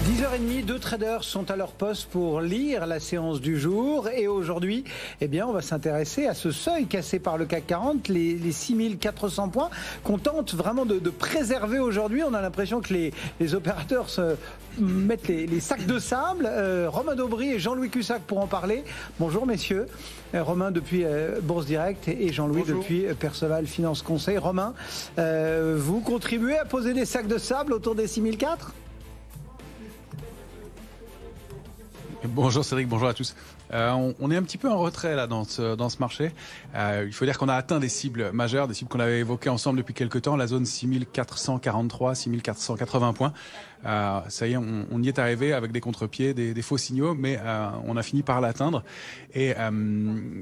10h30, deux traders sont à leur poste pour lire la séance du jour. Et aujourd'hui, eh bien, on va s'intéresser à ce seuil cassé par le CAC 40, les 6400 points, qu'on tente vraiment de préserver aujourd'hui. On a l'impression que les opérateurs se mettent les sacs de sable. Romain Daubry et Jean-Louis Cussac pour en parler. Bonjour messieurs. Romain depuis Bourse Direct et Jean-Louis depuis Perceval Finance Conseil. Romain, vous contribuez à poser des sacs de sable autour des 6004 ? Bonjour Cédric, bonjour à tous. On est un petit peu en retrait là dans ce marché. Il faut dire qu'on a atteint des cibles majeures, des cibles qu'on avait évoquées ensemble depuis quelques temps, la zone 6443, 6480 points. Ça y est, on y est arrivé avec des contre-pieds, des faux signaux, mais on a fini par l'atteindre. Et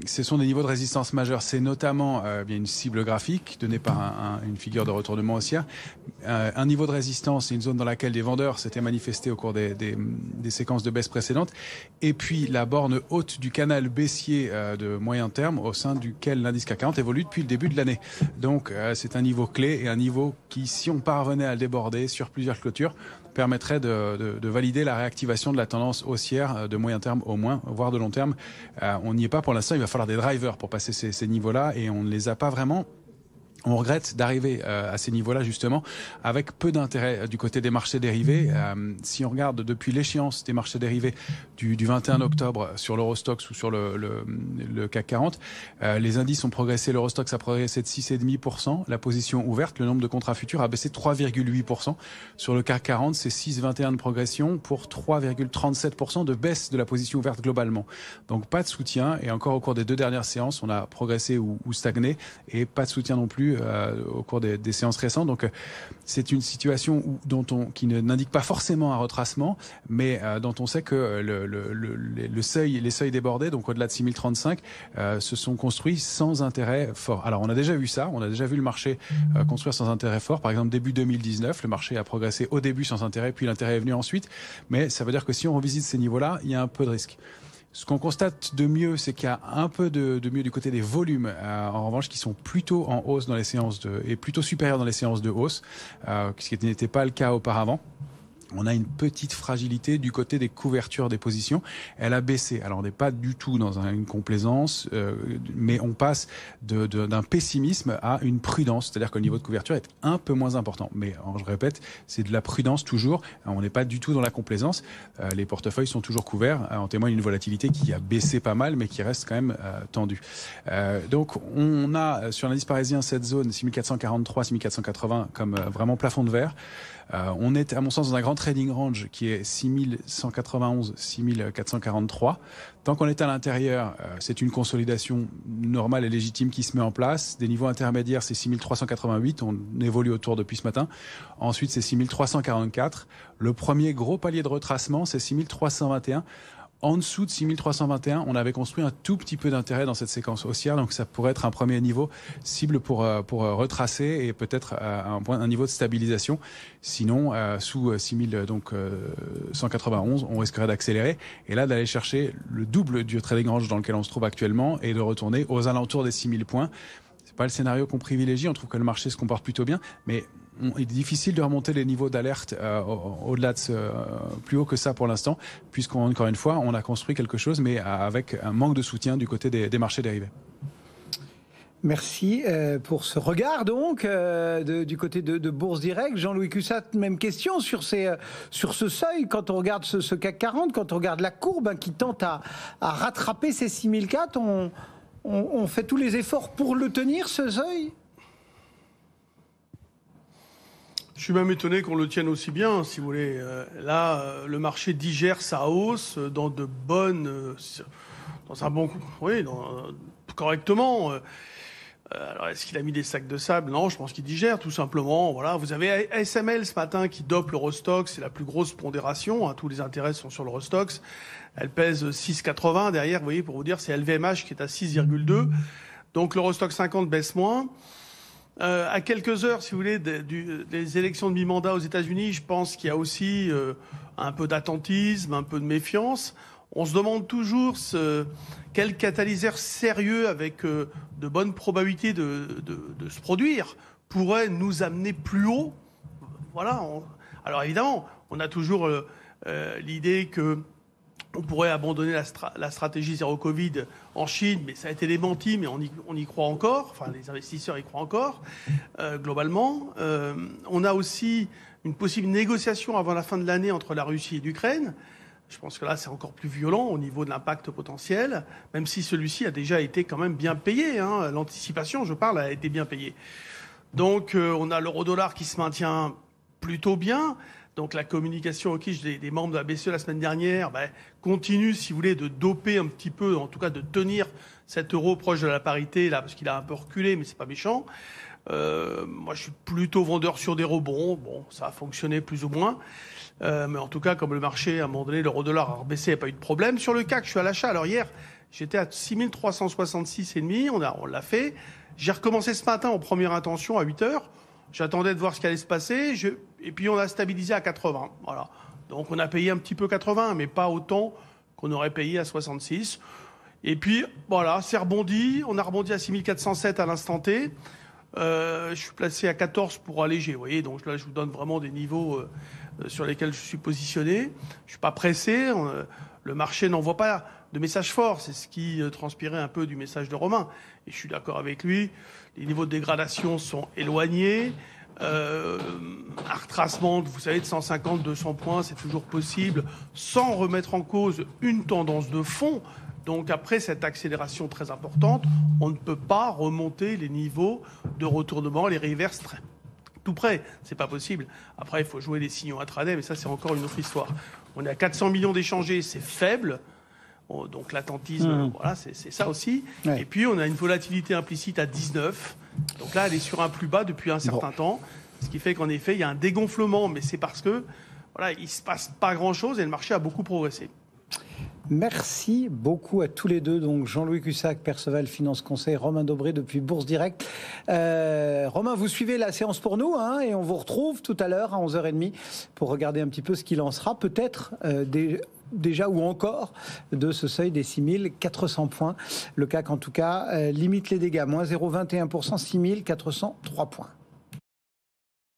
ce sont des niveaux de résistance majeurs. C'est notamment bien une cible graphique donnée par une figure de retournement haussière. Un niveau de résistance, c'est une zone dans laquelle des vendeurs s'étaient manifestés au cours des séquences de baisse précédentes. Et puis la borne haute du canal baissier de moyen terme au sein duquel l'indice CAC 40 évolue depuis le début de l'année. Donc c'est un niveau clé et un niveau qui, si on parvenait à le déborder sur plusieurs clôtures, permettrait de valider la réactivation de la tendance haussière de moyen terme au moins, voire de long terme. On n'y est pas pour l'instant, il va falloir des drivers pour passer ces niveaux-là et on ne les a pas vraiment. On regrette d'arriver à ces niveaux-là justement avec peu d'intérêt du côté des marchés dérivés. Si on regarde depuis l'échéance des marchés dérivés du 21 octobre sur l'Eurostoxx ou sur le CAC 40, les indices ont progressé. L'Eurostoxx a progressé de 6,5%. La position ouverte, le nombre de contrats futurs a baissé de 3,8%. Sur le CAC 40, c'est 6,21 de progression pour 3,37% de baisse de la position ouverte globalement. Donc pas de soutien et encore au cours des deux dernières séances, on a progressé ou stagné et pas de soutien non plus au cours des séances récentes. Donc c'est une situation qui n'indique pas forcément un retracement, mais dont on sait que les seuils débordés, donc au-delà de 6035, se sont construits sans intérêt fort. Alors on a déjà vu ça, on a déjà vu le marché construire sans intérêt fort. Par exemple début 2019, le marché a progressé au début sans intérêt, puis l'intérêt est venu ensuite. Mais ça veut dire que si on revisite ces niveaux-là, il y a un peu de risque. Ce qu'on constate de mieux, c'est qu'il y a un peu de mieux du côté des volumes, en revanche, qui sont plutôt en hausse dans les séances et plutôt supérieurs dans les séances de hausse, ce qui n'était pas le cas auparavant. On a une petite fragilité du côté des couvertures des positions. Elle a baissé. Alors, on n'est pas du tout dans une complaisance, mais on passe d'un pessimisme à une prudence. C'est-à-dire que le niveau de couverture est un peu moins important. Mais, je répète, c'est de la prudence toujours. On n'est pas du tout dans la complaisance. Les portefeuilles sont toujours couverts. En témoigne une volatilité qui a baissé pas mal, mais qui reste quand même tendue. Donc, on a sur l'indice parisien cette zone 6443, 6480 comme vraiment plafond de verre. On est, à mon sens, dans un grand trading range qui est 6191, 6443. Tant qu'on est à l'intérieur, c'est une consolidation normale et légitime qui se met en place. Des niveaux intermédiaires, c'est 6388. On évolue autour depuis ce matin. Ensuite, c'est 6344. Le premier gros palier de retracement, c'est 6321. En dessous de 6321, on avait construit un tout petit peu d'intérêt dans cette séquence haussière, donc ça pourrait être un premier niveau cible pour retracer et peut-être un niveau de stabilisation. Sinon, sous 6191, on risquerait d'accélérer et là d'aller chercher le double du trading range dans lequel on se trouve actuellement et de retourner aux alentours des 6000 points. C'est pas le scénario qu'on privilégie, on trouve que le marché se comporte plutôt bien, mais il est difficile de remonter les niveaux d'alerte au-delà de plus haut que ça pour l'instant, puisqu'encore une fois, on a construit quelque chose, mais avec un manque de soutien du côté des marchés dérivés. Merci pour ce regard donc du côté de Bourse Direct. Jean-Louis Cussac, même question sur ce seuil. Quand on regarde ce CAC 40, quand on regarde la courbe qui tente à rattraper ces 6004, on fait tous les efforts pour le tenir, ce seuil ? Je suis même étonné qu'on le tienne aussi bien, si vous voulez. Le marché digère sa hausse dans un bon coup, oui, correctement. Alors, est-ce qu'il a mis des sacs de sable? Non, je pense qu'il digère, tout simplement. Voilà, vous avez ASML ce matin qui dope l'Eurostoxx, c'est la plus grosse pondération. Tous les intérêts sont sur l'Eurostoxx. Elle pèse 6,80 derrière, vous voyez, pour vous dire, c'est LVMH qui est à 6,2. Donc l'Eurostoxx 50 baisse moins. À quelques heures, si vous voulez, des élections de mi-mandat aux États-Unis, je pense qu'il y a aussi un peu d'attentisme, un peu de méfiance. On se demande toujours quel catalyseur sérieux avec de bonnes probabilités de se produire pourrait nous amener plus haut. Voilà. Alors évidemment, on a toujours l'idée que on pourrait abandonner la stratégie zéro Covid en Chine, mais ça a été démenti, mais on y croit encore, enfin les investisseurs y croient encore, globalement. On a aussi une possible négociation avant la fin de l'année entre la Russie et l'Ukraine. Je pense que là, c'est encore plus violent au niveau de l'impact potentiel, même si celui-ci a déjà été quand même bien payé. Hein. L'anticipation, je parle, a été bien payée. Donc, on a l'euro-dollar qui se maintient plutôt bien. Donc la communication au quiche des membres de la BCE la semaine dernière continue, si vous voulez, de doper un petit peu, en tout cas de tenir cet euro proche de la parité, là, parce qu'il a un peu reculé, mais c'est pas méchant. Moi, je suis plutôt vendeur sur des rebonds. Bon, ça a fonctionné plus ou moins. Mais en tout cas, comme le marché, à un moment donné, l'euro-dollar a rebaissé, il n'y a pas eu de problème. Sur le CAC, je suis à l'achat. Alors hier, j'étais à 6366,5, on l'a fait. J'ai recommencé ce matin en première intention à 8 heures. J'attendais de voir ce qui allait se passer. Et puis, on a stabilisé à 80. Voilà. Donc, on a payé un petit peu 80, mais pas autant qu'on aurait payé à 66. Et puis, voilà, c'est rebondi. On a rebondi à 6407 à l'instant T. Je suis placé à 14 pour alléger. Vous voyez, donc là, je vous donne vraiment des niveaux sur lesquels je suis positionné. Je ne suis pas pressé. Le marché n'envoie pas de message fort. C'est ce qui transpirait un peu du message de Romain. Et je suis d'accord avec lui. Les niveaux de dégradation sont éloignés. Un retracement, vous savez, de 150, 200 points, c'est toujours possible, sans remettre en cause une tendance de fond. Donc après cette accélération très importante, on ne peut pas remonter les niveaux de retournement, les reverse tout près. C'est pas possible. Après, il faut jouer des signaux intraday, mais ça, c'est encore une autre histoire. On est à 400 millions d'échangés, c'est faible. Donc l'attentisme, voilà, c'est ça aussi. Ouais. Et puis on a une volatilité implicite à 19. Donc là, elle est sur un plus bas depuis un certain temps. Ce qui fait qu'en effet, il y a un dégonflement, mais c'est parce que voilà, il ne se passe pas grand-chose et le marché a beaucoup progressé. Merci beaucoup à tous les deux. Donc Jean-Louis Cussac, Perceval Finance Conseil, Romain Dobré depuis Bourse Direct. Romain, vous suivez la séance pour nous hein, et on vous retrouve tout à l'heure à 11h30 pour regarder un petit peu ce qu'il en sera. Peut-être déjà ou encore de ce seuil des 6400 points. Le CAC en tout cas limite les dégâts. Moins 0,21%, 6403 points.